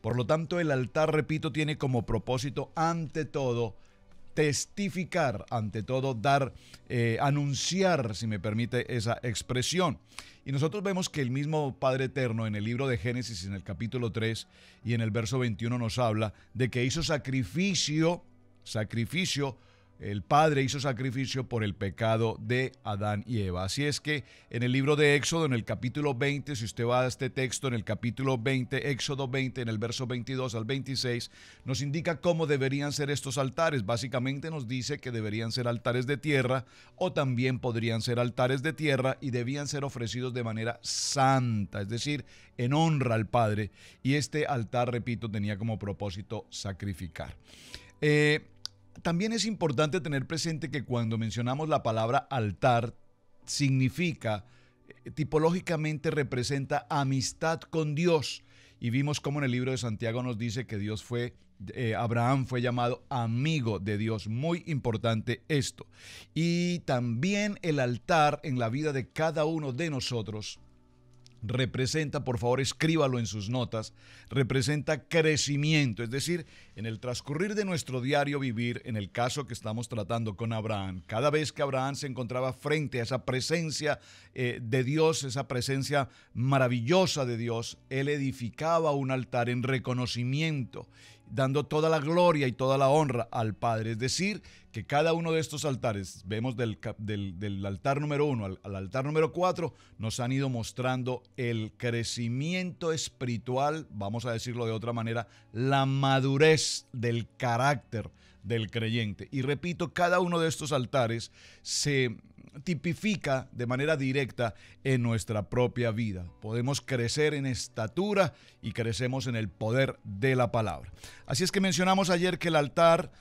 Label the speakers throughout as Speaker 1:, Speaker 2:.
Speaker 1: Por lo tanto, el altar, repito, tiene como propósito, ante todo, testificar, ante todo dar, anunciar, si me permite esa expresión. Y nosotros vemos que el mismo Padre Eterno en el libro de Génesis, en el capítulo 3 y en el verso 21 nos habla de que hizo sacrificio, el Padre hizo sacrificio por el pecado de Adán y Eva. Así es que en el libro de Éxodo, en el capítulo 20, si usted va a este texto, en el capítulo 20, Éxodo 20, en el verso 22 al 26, nos indica cómo deberían ser estos altares. Básicamente nos dice que deberían ser altares de tierra, o también podrían ser altares de tierra y debían ser ofrecidos de manera santa, es decir, en honra al Padre. Y este altar, repito, tenía como propósito sacrificar. También es importante tener presente que cuando mencionamos la palabra altar, significa, tipológicamente representa amistad con Dios. Y vimos cómo en el libro de Santiago nos dice que Abraham fue llamado amigo de Dios. Muy importante esto. Y también el altar en la vida de cada uno de nosotros representa, por favor escríbalo en sus notas, representa crecimiento, es decir, en el transcurrir de nuestro diario vivir, en el caso que estamos tratando con Abraham, cada vez que Abraham se encontraba frente a esa presencia de Dios, esa presencia maravillosa de Dios, él edificaba un altar en reconocimiento, dando toda la gloria y toda la honra al Padre. Es decir, que cada uno de estos altares, vemos del altar número 1 al altar número 4, nos han ido mostrando el crecimiento espiritual, vamos a decirlo de otra manera, la madurez del carácter del creyente. Y repito, cada uno de estos altares se tipifica de manera directa en nuestra propia vida. Podemos crecer en estatura y crecemos en el poder de la palabra. Así es que mencionamos ayer que el altar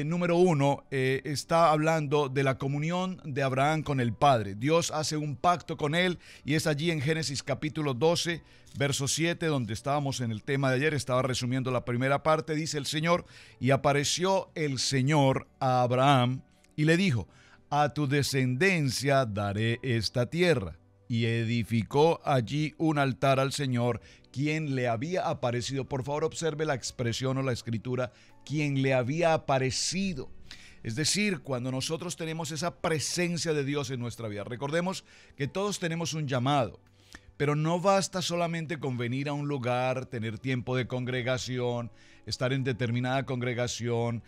Speaker 1: número 1 está hablando de la comunión de Abraham con el Padre. Dios hace un pacto con él y es allí en Génesis capítulo 12, verso 7, donde estábamos en el tema de ayer. Estaba resumiendo la primera parte. Dice el Señor: y apareció el Señor a Abraham y le dijo: a tu descendencia daré esta tierra. Y edificó allí un altar al Señor, quien le había aparecido. Por favor, observe la expresión o la escritura, quien le había aparecido. Es decir, cuando nosotros tenemos esa presencia de Dios en nuestra vida, recordemos que todos tenemos un llamado. Pero no basta solamente con venir a un lugar, tener tiempo de congregación, estar en determinada congregación.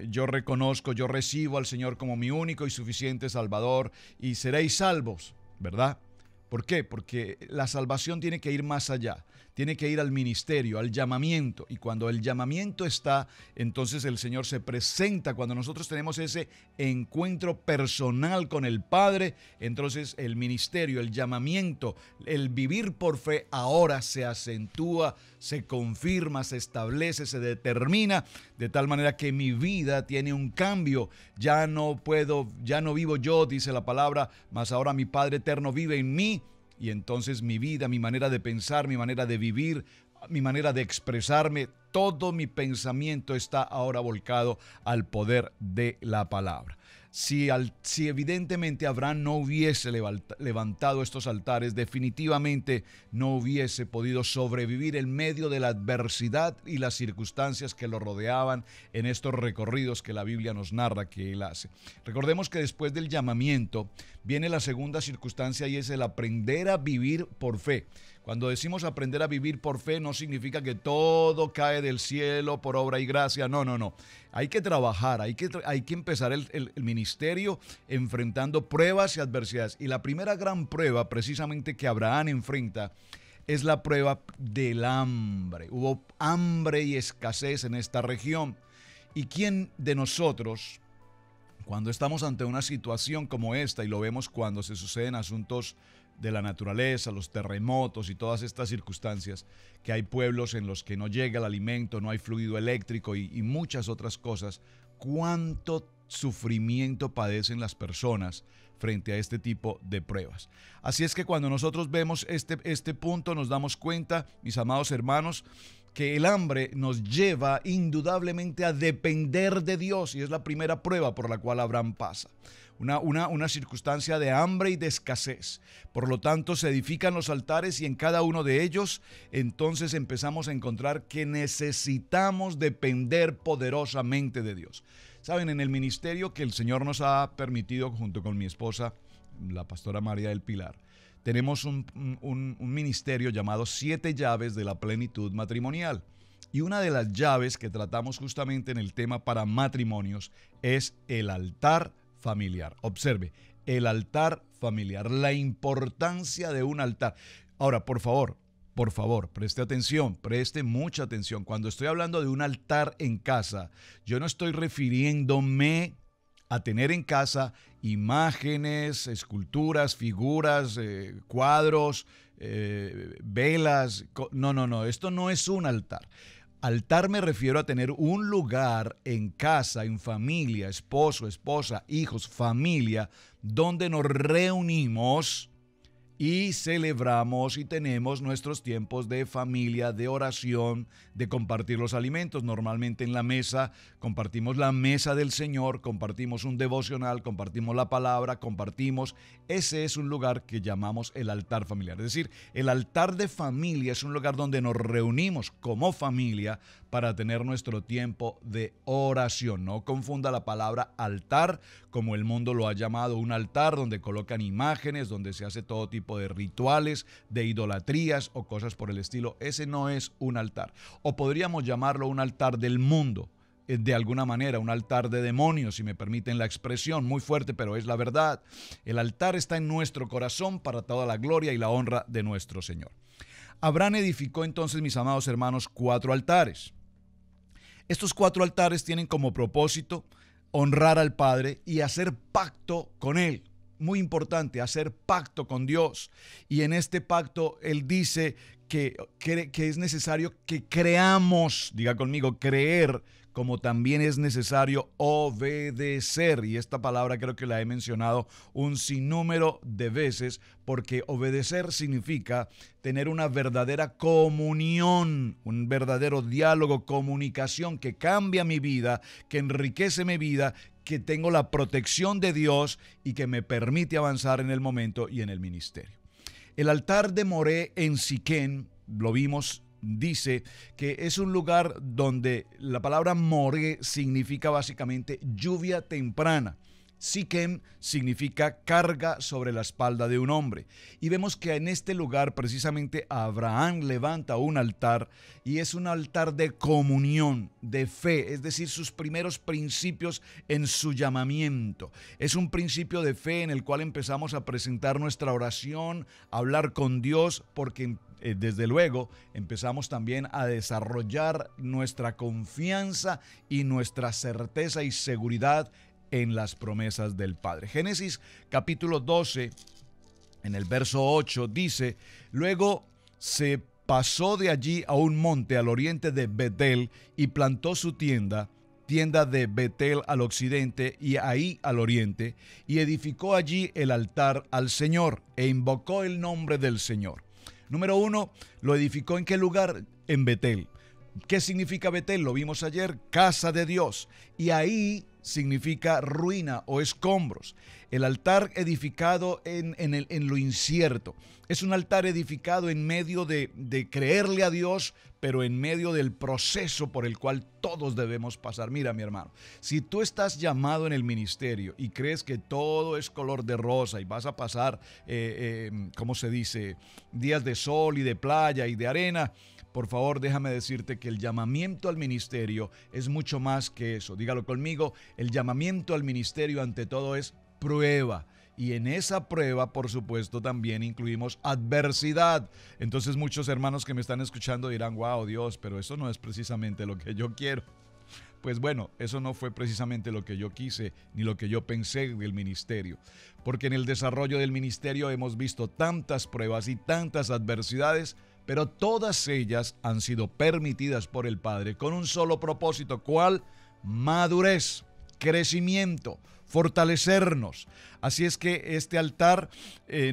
Speaker 1: Yo recibo al Señor como mi único y suficiente Salvador y seréis salvos, ¿verdad? ¿Por qué? Porque la salvación tiene que ir más allá, tiene que ir al ministerio, al llamamiento. Y cuando el llamamiento está, entonces el Señor se presenta. Cuando nosotros tenemos ese encuentro personal con el Padre, entonces el ministerio, el llamamiento, el vivir por fe ahora se acentúa, se confirma, se establece, se determina, de tal manera que mi vida tiene un cambio. Ya no vivo yo, dice la palabra, mas ahora mi Padre eterno vive en mí. Y entonces mi vida, mi manera de pensar, mi manera de vivir, mi manera de expresarme, todo mi pensamiento está ahora volcado al poder de la palabra. Si evidentemente Abraham no hubiese levantado estos altares, definitivamente no hubiese podido sobrevivir en medio de la adversidad y las circunstancias que lo rodeaban en estos recorridos que la Biblia nos narra que él hace. Recordemos que después del llamamiento viene la segunda circunstancia y es el aprender a vivir por fe. Cuando decimos aprender a vivir por fe, no significa que todo cae del cielo por obra y gracia. No. Hay que trabajar, hay que empezar el ministerio enfrentando pruebas y adversidades. Y la primera gran prueba, precisamente, que Abraham enfrenta es la prueba del hambre. Hubo hambre y escasez en esta región. ¿Y quién de nosotros, cuando estamos ante una situación como esta, y lo vemos cuando se suceden asuntos de la naturaleza, los terremotos y todas estas circunstancias, que hay pueblos en los que no llega el alimento, no hay fluido eléctrico y muchas otras cosas, cuánto sufrimiento padecen las personas frente a este tipo de pruebas? Así es que cuando nosotros vemos este punto, nos damos cuenta, mis amados hermanos, que el hambre nos lleva indudablemente a depender de Dios, y es la primera prueba por la cual Abraham pasa. Una circunstancia de hambre y de escasez. Por lo tanto, se edifican los altares y en cada uno de ellos entonces empezamos a encontrar que necesitamos depender poderosamente de Dios. Saben, en el ministerio que el Señor nos ha permitido junto con mi esposa, la pastora María del Pilar, tenemos un ministerio llamado 7 llaves de la plenitud matrimonial. Y una de las llaves que tratamos justamente en el tema para matrimonios es el altar familiar. Observe, el altar familiar, la importancia de un altar. Ahora, por favor, preste atención, preste mucha atención. Cuando estoy hablando de un altar en casa, yo no estoy refiriéndome a tener en casa imágenes, esculturas, figuras, cuadros, velas. No, esto no es un altar. Altar me refiero a tener un lugar en casa, en familia, esposo, esposa, hijos, familia, donde nos reunimos y celebramos y tenemos nuestros tiempos de familia, de oración, de compartir los alimentos. Normalmente en la mesa compartimos la mesa del Señor, compartimos un devocional, compartimos la palabra, compartimos. Ese es un lugar que llamamos el altar familiar. Es decir, el altar de familia es un lugar donde nos reunimos como familia para tener nuestro tiempo de oración. No confunda la palabra altar como el mundo lo ha llamado, un altar donde colocan imágenes, donde se hace todo tipo de rituales, de idolatrías o cosas por el estilo. Ese no es un altar. O podríamos llamarlo un altar del mundo, de alguna manera, un altar de demonios, si me permiten la expresión, muy fuerte, pero es la verdad. El altar está en nuestro corazón para toda la gloria y la honra de nuestro Señor. Abraham edificó entonces, mis amados hermanos, 4 altares. Estos 4 altares tienen como propósito honrar al Padre y hacer pacto con Él. Muy importante, hacer pacto con Dios. Y en este pacto Él dice que es necesario que creamos, diga conmigo, creer, como también es necesario obedecer. Y esta palabra creo que la he mencionado un sinnúmero de veces, porque obedecer significa tener una verdadera comunión, un verdadero diálogo, comunicación que cambia mi vida, que enriquece mi vida, que tengo la protección de Dios y que me permite avanzar en el momento y en el ministerio. El altar de Moré en Siquén, lo vimos, dice que es un lugar donde la palabra Moré significa básicamente lluvia temprana. Siquem significa carga sobre la espalda de un hombre. Y vemos que en este lugar precisamente Abraham levanta un altar, y es un altar de comunión, de fe, es decir, sus primeros principios en su llamamiento. Es un principio de fe en el cual empezamos a presentar nuestra oración, a hablar con Dios, porque desde luego empezamos también a desarrollar nuestra confianza y nuestra certeza y seguridad en las promesas del Padre. Génesis capítulo 12, en el verso 8, dice: luego se pasó de allí a un monte al oriente de Betel y plantó su tienda de Betel al occidente y ahí al oriente, y edificó allí el altar al Señor e invocó el nombre del Señor. Número 1, ¿lo edificó en qué lugar? En Betel. ¿Qué significa Betel? Lo vimos ayer, casa de Dios. Y ahí significa ruina o escombros. El altar edificado en lo incierto. Es un altar edificado en medio de creerle a Dios, pero en medio del proceso por el cual todos debemos pasar. Mira, mi hermano, si tú estás llamado en el ministerio y crees que todo es color de rosa y vas a pasar, ¿cómo se dice?, días de sol y de playa y de arena, por favor, déjame decirte que el llamamiento al ministerio es mucho más que eso. Dígalo conmigo, el llamamiento al ministerio ante todo es prueba. Y en esa prueba, por supuesto, también incluimos adversidad. Entonces muchos hermanos que me están escuchando dirán: wow, Dios, pero eso no es precisamente lo que yo quiero. Pues bueno, eso no fue precisamente lo que yo quise ni lo que yo pensé del ministerio. Porque en el desarrollo del ministerio hemos visto tantas pruebas y tantas adversidades, pero todas ellas han sido permitidas por el Padre con un solo propósito. ¿Cuál? Madurez, crecimiento, fortalecernos. Así es que este altar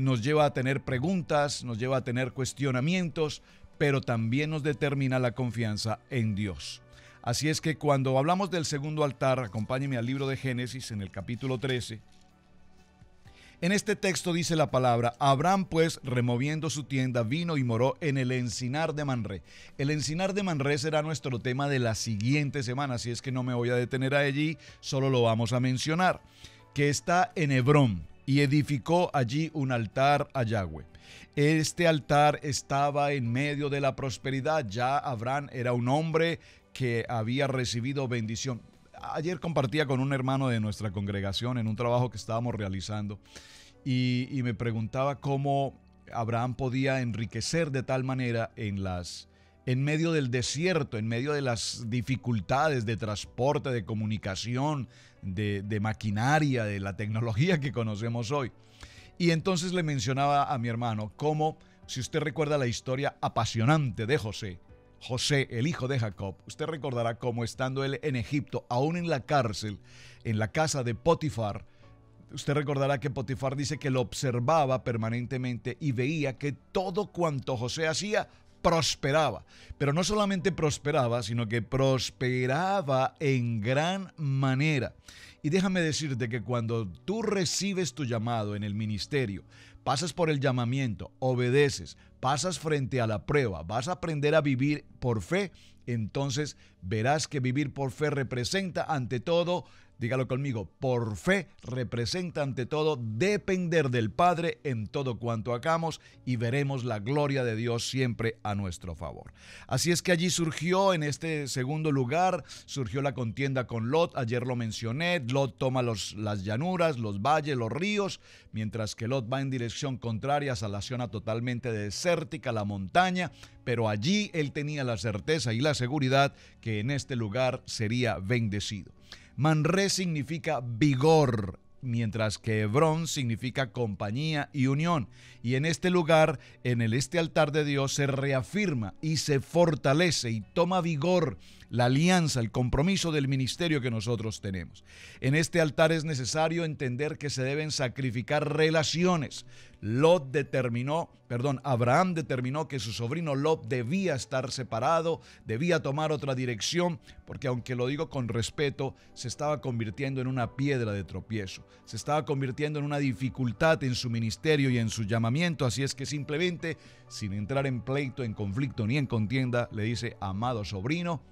Speaker 1: nos lleva a tener preguntas, nos lleva a tener cuestionamientos, pero también nos determina la confianza en Dios. Así es que cuando hablamos del segundo altar, acompáñenme al libro de Génesis en el capítulo 13. En este texto dice la palabra: Abraham pues, removiendo su tienda, vino y moró en el encinar de Mamré. El encinar de Mamré será nuestro tema de la siguiente semana, así es que no me voy a detener allí, solo lo vamos a mencionar, que está en Hebrón, y edificó allí un altar a Yahweh. Este altar estaba en medio de la prosperidad. Ya Abraham era un hombre que había recibido bendición. Ayer compartía con un hermano de nuestra congregación en un trabajo que estábamos realizando y me preguntaba cómo Abraham podía enriquecer de tal manera en medio del desierto, en medio de las dificultades de transporte, de comunicación, de maquinaria, de la tecnología que conocemos hoy. Y entonces le mencionaba a mi hermano cómo, si usted recuerda la historia apasionante de José, el hijo de Jacob, usted recordará cómo estando él en Egipto, aún en la cárcel, en la casa de Potifar, usted recordará que Potifar dice que lo observaba permanentemente y veía que todo cuanto José hacía prosperaba. Pero no solamente prosperaba, sino que prosperaba en gran manera. Y déjame decirte que cuando tú recibes tu llamado en el ministerio, pasas por el llamamiento, obedeces, pasas frente a la prueba, vas a aprender a vivir por fe, entonces verás que vivir por fe representa ante todo, dígalo conmigo, por fe representa ante todo depender del Padre en todo cuanto hagamos y veremos la gloria de Dios siempre a nuestro favor. Así es que allí surgió, en este segundo lugar, surgió la contienda con Lot. Ayer lo mencioné. Lot toma las llanuras, los valles, los ríos, mientras que Lot va en dirección contraria a la zona totalmente desértica, la montaña, pero allí él tenía la certeza y la seguridad que en este lugar sería bendecido. Mamré significa vigor, mientras que Hebrón significa compañía y unión. Y en este lugar, este altar de Dios, se reafirma y se fortalece y toma vigor la alianza, el compromiso del ministerio que nosotros tenemos. En este altar es necesario entender que se deben sacrificar relaciones. Abraham determinó que su sobrino Lot debía estar separado, debía tomar otra dirección, porque aunque lo digo con respeto, se estaba convirtiendo en una piedra de tropiezo, se estaba convirtiendo en una dificultad en su ministerio y en su llamamiento. Así es que simplemente, sin entrar en pleito, en conflicto ni en contienda, le dice: amado sobrino,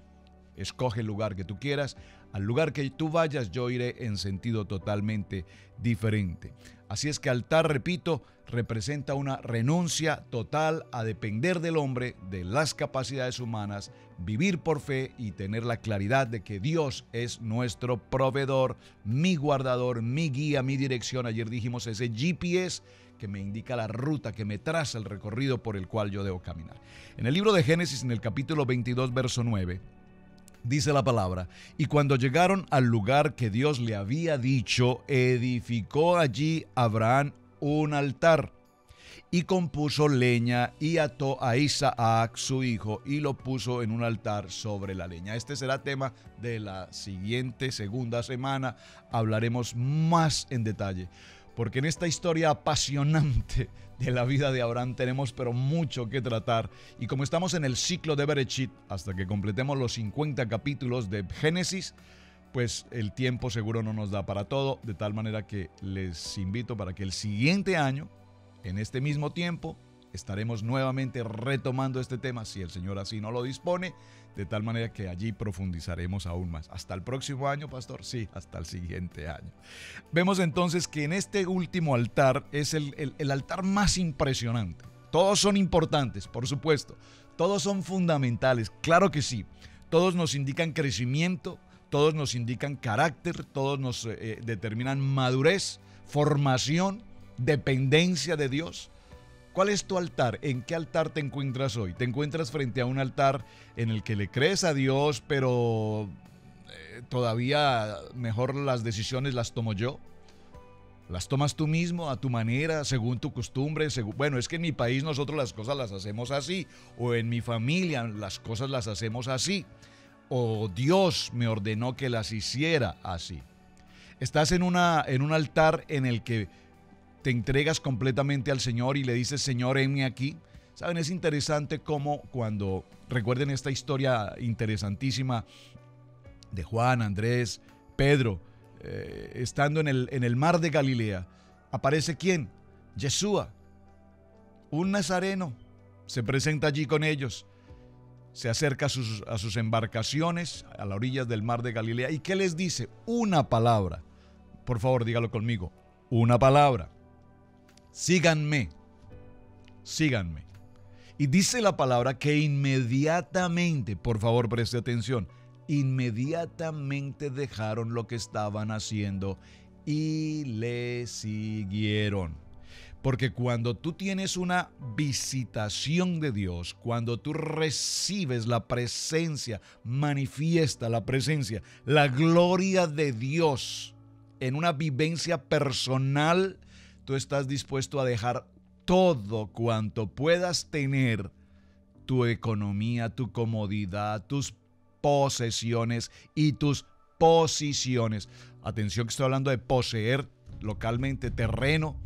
Speaker 1: escoge el lugar que tú quieras, al lugar que tú vayas yo iré en sentido totalmente diferente. Así es que altar, repito, representa una renuncia total a depender del hombre, de las capacidades humanas, vivir por fe y tener la claridad de que Dios es nuestro proveedor, mi guardador, mi guía, mi dirección. Ayer dijimos ese GPS que me indica la ruta, que me traza el recorrido por el cual yo debo caminar. En el libro de Génesis, en el capítulo 22, verso 9, dice la palabra: y cuando llegaron al lugar que Dios le había dicho, edificó allí Abraham un altar y compuso leña y ató a Isaac su hijo y lo puso en un altar sobre la leña. Este será tema de la siguiente segunda semana. Hablaremos más en detalle, porque en esta historia apasionante de la vida de Abraham tenemos pero mucho que tratar. Y como estamos en el ciclo de Bereshit, hasta que completemos los 50 capítulos de Génesis, pues el tiempo seguro no nos da para todo, de tal manera que les invito para que el siguiente año, en este mismo tiempo, estaremos nuevamente retomando este tema, si el Señor así no lo dispone, de tal manera que allí profundizaremos aún más. ¿Hasta el próximo año, pastor? Sí, hasta el siguiente año. Vemos entonces que en este último altar es el altar más impresionante. Todos son importantes, por supuesto. Todos son fundamentales, claro que sí. Todos nos indican crecimiento, todos nos indican carácter, todos nos determinan madurez, formación, dependencia de Dios. ¿Cuál es tu altar? ¿En qué altar te encuentras hoy? ¿Te encuentras frente a un altar en el que le crees a Dios, pero todavía mejor las decisiones las tomo yo? ¿Las tomas tú mismo, a tu manera, según tu costumbre? Bueno, es que en mi país nosotros las cosas las hacemos así, o en mi familia las cosas las hacemos así, o Dios me ordenó que las hiciera así. Estás en un altar en el que te entregas completamente al Señor y le dices: Señor, heme aquí. Saben, es interesante cómo cuando recuerden esta historia interesantísima de Juan, Andrés, Pedro, estando en el mar de Galilea, aparece ¿quién? Yeshua, un nazareno, se presenta allí con ellos, se acerca a sus embarcaciones a las orillas del mar de Galilea. ¿Y qué les dice? Una palabra. Por favor, dígalo conmigo. Una palabra. Síganme. Síganme. Y dice la palabra que inmediatamente, por favor preste atención, inmediatamente dejaron lo que estaban haciendo y le siguieron. Porque cuando tú tienes una visitación de Dios, cuando tú recibes la presencia, manifiesta la presencia, la gloria de Dios en una vivencia personal, tú estás dispuesto a dejar todo cuanto puedas tener, tu economía, tu comodidad, tus posesiones y tus posiciones. Atención que estoy hablando de poseer localmente terreno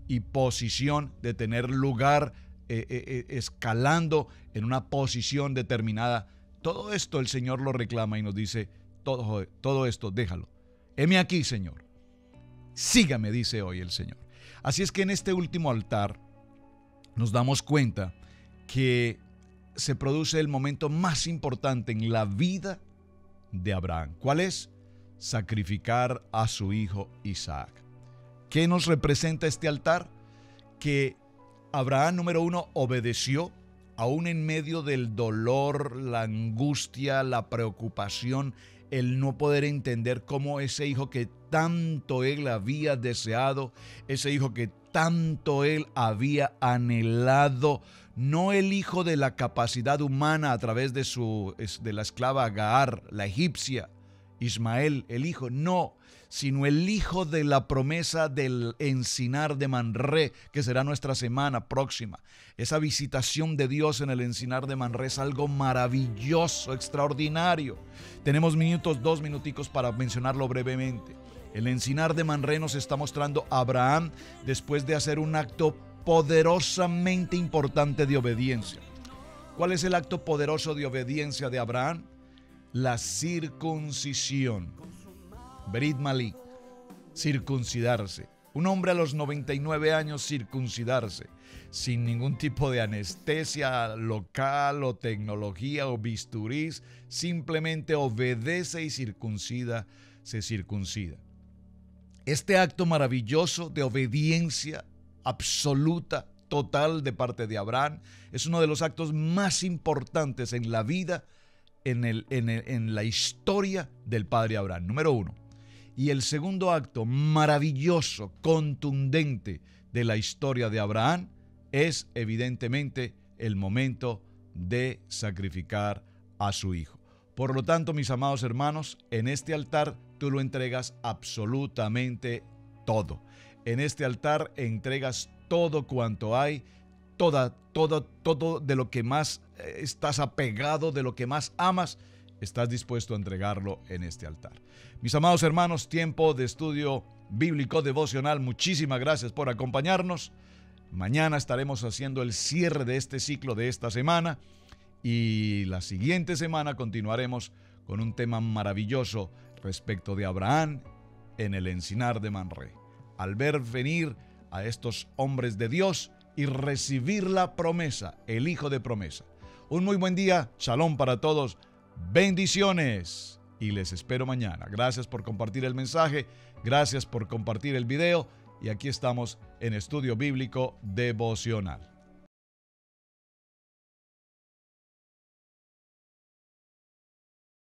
Speaker 1: y posición, de tener lugar escalando en una posición determinada. Todo esto el Señor lo reclama y nos dice, todo esto déjalo. Heme aquí, Señor. Sígame, dice hoy el Señor. Así es que en este último altar nos damos cuenta que se produce el momento más importante en la vida de Abraham. ¿Cuál es? Sacrificar a su hijo Isaac. ¿Qué nos representa este altar? Que Abraham, número uno, obedeció, aún en medio del dolor, la angustia, la preocupación, el no poder entender cómo ese hijo que tanto él había deseado, ese hijo que tanto él había anhelado, no el hijo de la capacidad humana a través de la esclava Agar, la egipcia, Ismael, el hijo, no, sino el hijo de la promesa del encinar de Manré, que será nuestra semana próxima. Esa visitación de Dios en el encinar de Manré es algo maravilloso, extraordinario. Tenemos 2 minuticos para mencionarlo brevemente. El encinar de Manré nos está mostrando a Abraham después de hacer un acto poderosamente importante de obediencia. ¿Cuál es el acto poderoso de obediencia de Abraham? La circuncisión. Berit Malí, circuncidarse. Un hombre a los 99 años circuncidarse, sin ningún tipo de anestesia local o tecnología o bisturís, simplemente obedece y se circuncida. Este acto maravilloso de obediencia absoluta, total de parte de Abraham, es uno de los actos más importantes en la vida, en la historia del padre Abraham. Número uno. Y el segundo acto maravilloso, contundente de la historia de Abraham es evidentemente el momento de sacrificar a su hijo. Por lo tanto, mis amados hermanos, en este altar tú lo entregas absolutamente todo. En este altar entregas todo cuanto hay, todo de lo que más estás apegado, de lo que más amas, estás dispuesto a entregarlo en este altar. Mis amados hermanos, tiempo de estudio bíblico devocional. Muchísimas gracias por acompañarnos. Mañana estaremos haciendo el cierre de este ciclo de esta semana y la siguiente semana continuaremos con un tema maravilloso respecto de Abraham en el encinar de Manré. Al ver venir a estos hombres de Dios y recibir la promesa, el hijo de promesa. Un muy buen día, shalom para todos, bendiciones y les espero mañana. Gracias por compartir el mensaje, gracias por compartir el video y aquí estamos en Estudio Bíblico Devocional.